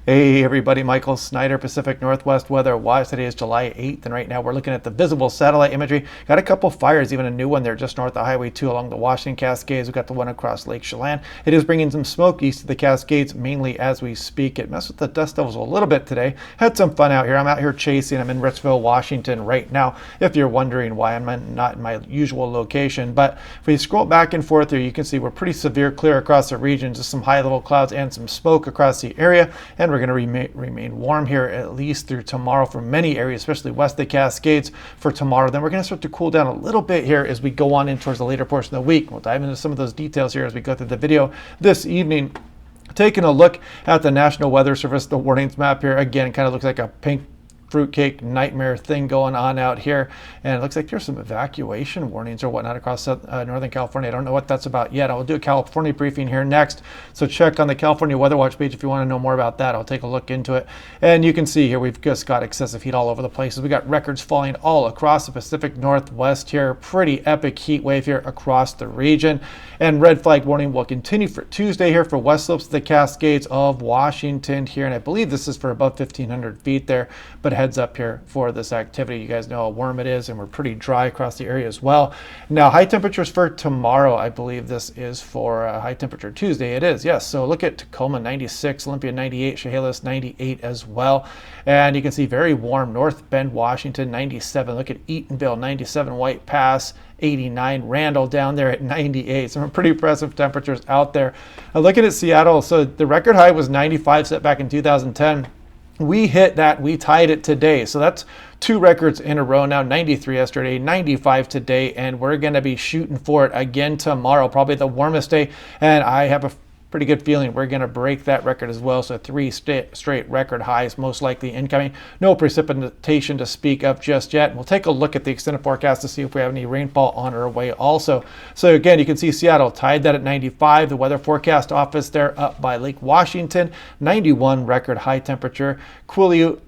Hey everybody, Michael Snyder, Pacific Northwest Weather Watch. Today is July 8th, and right now we're looking at the visible satellite imagery. Got a couple fires, even a new one there just north of Highway 2 along the Washington Cascades. We've got the one across Lake Chelan. It is bringing some smoke east of the Cascades, mainly as we speak. It messed with the dust levels a little bit today. Had some fun out here. I'm out here chasing. I'm in Ritzville, Washington right now, if you're wondering why I'm not in my usual location. But if we scroll back and forth here, you can see we're pretty severe clear across the region, just some high level clouds and some smoke across the area. And we're going to remain warm here at least through tomorrow for many areas, especially west of the Cascades for tomorrow. Then we're going to start to cool down a little bit here as we go on in towards the later portion of the week. We'll dive into some of those details here as we go through the video this evening. Taking a look at the National Weather Service, the warnings map here, again, kind of looks like a pink fruitcake nightmare thing going on out here, and it looks like there's some evacuation warnings or whatnot across Northern California. I don't know what that's about yet. I'll do a California briefing here next, so check on the California Weather Watch page if you want to know more about that. I'll take a look into it. And you can see here we've just got excessive heat all over the place. We got records falling all across the Pacific Northwest here. Pretty epic heat wave here across the region, and red flag warning will continue for Tuesday here for west slopes of the Cascades of Washington here, and I believe this is for above 1,500 feet there, but heads up here for this activity. You guys know how warm it is, and we're pretty dry across the area as well. Now, high temperatures for tomorrow. I believe this is for high temperature Tuesday. It is, yes. So look at Tacoma 96, Olympia 98, Chehalis 98 as well. And you can see very warm North Bend, Washington 97. Look at Eatonville 97, White Pass 89, Randall down there at 98. Some pretty impressive temperatures out there. Looking at Seattle, so the record high was 95 set back in 2010. We hit that, we tied it today. So that's two records in a row now, 93 yesterday, 95 today, and we're going to be shooting for it again tomorrow, probably the warmest day. And I have a pretty good feeling we're going to break that record as well. So three straight record highs most likely incoming. No precipitation to speak of just yet. We'll take a look at the extended forecast to see if we have any rainfall on our way also. So again, you can see Seattle tied that at 95. The weather forecast office there up by Lake Washington, 91 record high temperature. Quileute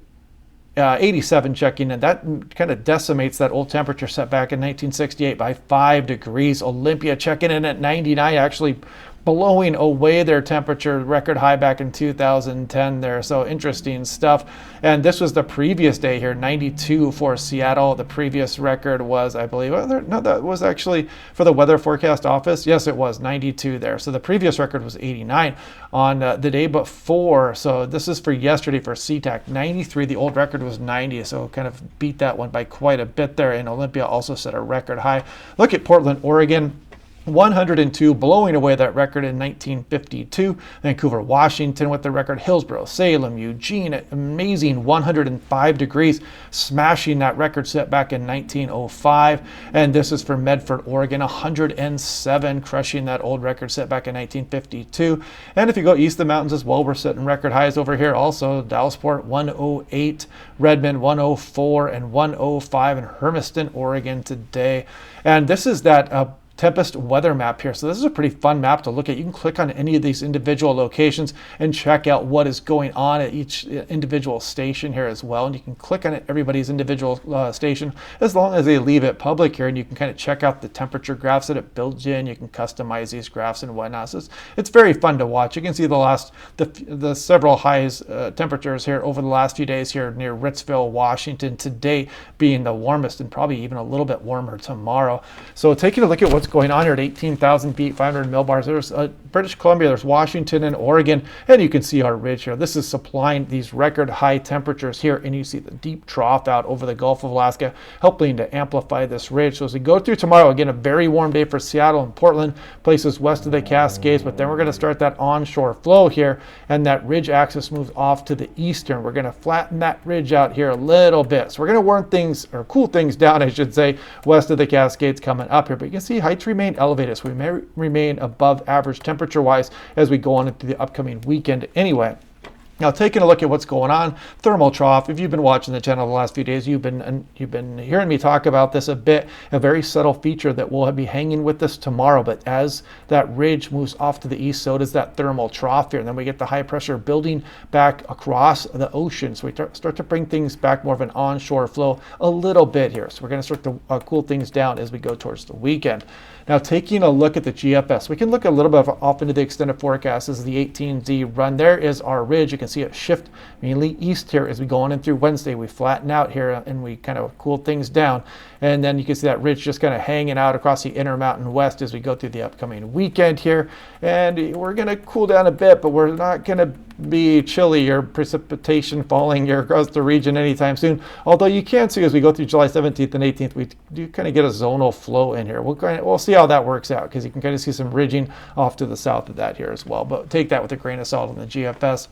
87 checking in. That kind of decimates that old temperature set back in 1968 by 5 degrees. Olympia checking in at 99, actually blowing away their temperature record high back in 2010 there. So interesting stuff. And this was the previous day here, 92 for Seattle. The previous record was, I believe, no, that was actually for the weather forecast office. Yes, it was 92 there. So the previous record was 89 on the day before. So this is for yesterday for SeaTac, 93. The old record was 90. So kind of beat that one by quite a bit there. And Olympia also set a record high. Look at Portland, Oregon. 102, blowing away that record in 1952. Vancouver, Washington with the record. Hillsborough, Salem, Eugene, amazing 105 degrees, smashing that record set back in 1905. And this is for Medford, Oregon, 107, crushing that old record set back in 1952. And if you go east of the mountains as well, we're setting record highs over here also. Dallasport, 108, Redmond, 104, and 105 in Hermiston, Oregon today. And this is that Tempest weather map here. So this is a pretty fun map to look at. You can click on any of these individual locations and check out what is going on at each individual station here as well. And you can click on everybody's individual station as long as they leave it public here, and you can kind of check out the temperature graphs that it builds in. You can customize these graphs and whatnot. So it's very fun to watch. You can see the several highs temperatures here over the last few days here near Ritzville, Washington, today being the warmest and probably even a little bit warmer tomorrow. So taking a look at what's going on here at 18,000 feet, 500 millibars. There's British Columbia, there's Washington and Oregon, and you can see our ridge here. This is supplying these record high temperatures here, and you see the deep trough out over the Gulf of Alaska, helping to amplify this ridge. So as we go through tomorrow, again, a very warm day for Seattle and Portland, places west of the Cascades, but then we're going to start that onshore flow here, and that ridge axis moves off to the eastern. We're going to flatten that ridge out here a little bit. So we're going to warm things, or cool things down, I should say, west of the Cascades coming up here. But you can see heights remain elevated, so we may remain above average temperature-wise as we go on into the upcoming weekend anyway. Now, taking a look at what's going on, thermal trough. If you've been watching the channel the last few days, you've been hearing me talk about this a bit. A very subtle feature that will be hanging with us tomorrow. But as that ridge moves off to the east, so does that thermal trough here. And then we get the high pressure building back across the ocean. So we start to bring things back more of an onshore flow a little bit here. So we're going to start to cool things down as we go towards the weekend. Now, taking a look at the GFS, we can look a little bit off into the extended forecast. This is the 18Z run. There is our ridge. You can can see it shift mainly east here as we go on in through Wednesday. We flatten out here and we kind of cool things down. And then you can see that ridge just kind of hanging out across the Intermountain West as we go through the upcoming weekend here. And we're going to cool down a bit, but we're not going to be chilly or precipitation falling here across the region anytime soon. Although you can see as we go through July 17th and 18th, we do kind of get a zonal flow in here. We'll see how that works out, because you can kind of see some ridging off to the south of that here as well. But take that with a grain of salt on the GFS.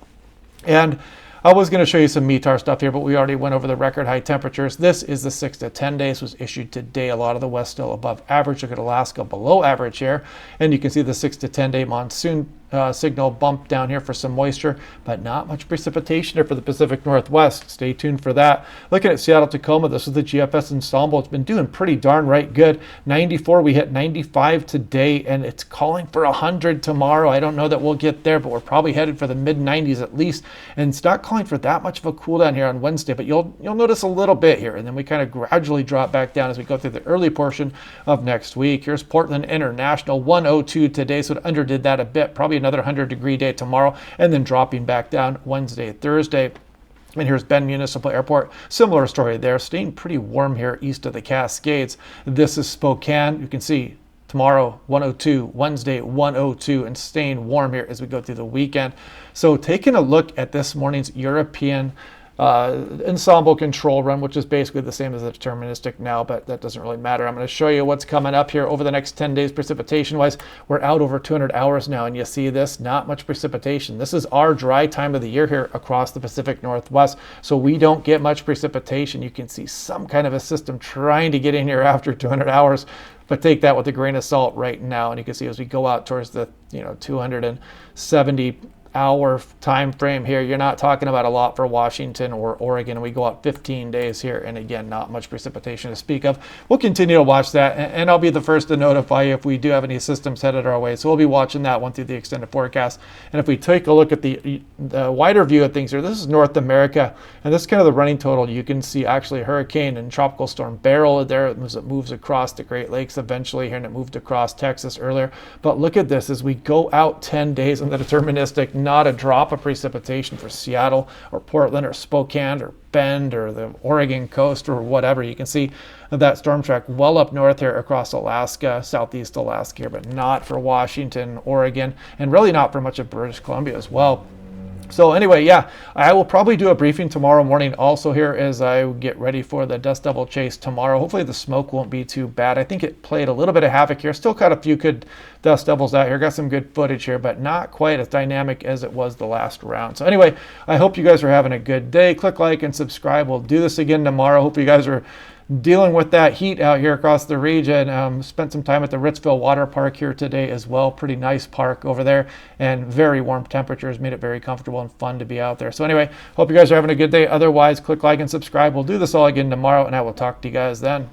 And I was going to show you some METAR stuff here, but we already went over the record high temperatures. This is the 6 to 10 days, was issued today. A lot of the west still above average. Look at Alaska below average here. And you can see the 6 to 10 day monsoon signal bump down here for some moisture, but not much precipitation here for the Pacific Northwest. Stay tuned for that. Looking at Seattle, Tacoma, this is the GFS Ensemble. It's been doing pretty darn right good. 94, we hit 95 today, and it's calling for 100 tomorrow. I don't know that we'll get there, but we're probably headed for the mid 90s at least. And it's not calling for that much of a cool down here on Wednesday, but you'll notice a little bit here, and then we kind of gradually drop back down as we go through the early portion of next week. Here's Portland International, 102 today, so it underdid that a bit. Probably another 100-degree day tomorrow, and then dropping back down Wednesday, Thursday. And here's Bend Municipal Airport. Similar story there, staying pretty warm here east of the Cascades. This is Spokane. You can see tomorrow 102, Wednesday 102, and staying warm here as we go through the weekend. So taking a look at this morning's European ensemble control run, which is basically the same as the deterministic now, but that doesn't really matter. I'm going to show you what's coming up here over the next 10 days precipitation wise. We're out over 200 hours now, and you see this, not much precipitation. This is our dry time of the year here across the Pacific Northwest, so we don't get much precipitation. You can see some kind of a system trying to get in here after 200 hours, but take that with a grain of salt right now. And you can see as we go out towards the 270 hour time frame here, you're not talking about a lot for Washington or Oregon. We go out 15 days here, and again, not much precipitation to speak of. We'll continue to watch that, and I'll be the first to notify you if we do have any systems headed our way. So we'll be watching that one through the extended forecast. And if we take a look at the wider view of things here, this is North America, and this is kind of the running total. You can see actually hurricane and tropical storm Beryl there as it moves across the Great Lakes eventually here, and it moved across Texas earlier. But look at this as we go out 10 days on the deterministic. Not a drop of precipitation for Seattle or Portland or Spokane or Bend or the Oregon coast or whatever. You can see that storm track well up north here across Alaska, southeast Alaska here, but not for Washington, Oregon, and really not for much of British Columbia as well. So anyway, yeah, I will probably do a briefing tomorrow morning also here as I get ready for the Dust Devil chase tomorrow. Hopefully the smoke won't be too bad. I think it played a little bit of havoc here. Still caught a few good Dust Devils out here. Got some good footage here, but not quite as dynamic as it was the last round. So anyway, I hope you guys are having a good day. Click like and subscribe. We'll do this again tomorrow. Hope you guys are dealing with that heat out here across the region. Spent some time at the Ritzville Water Park here today as well. Pretty nice park over there, and very warm temperatures made it very comfortable and fun to be out there. So anyway, hope you guys are having a good day. Otherwise, click like and subscribe. We'll do this all again tomorrow, and I will talk to you guys then.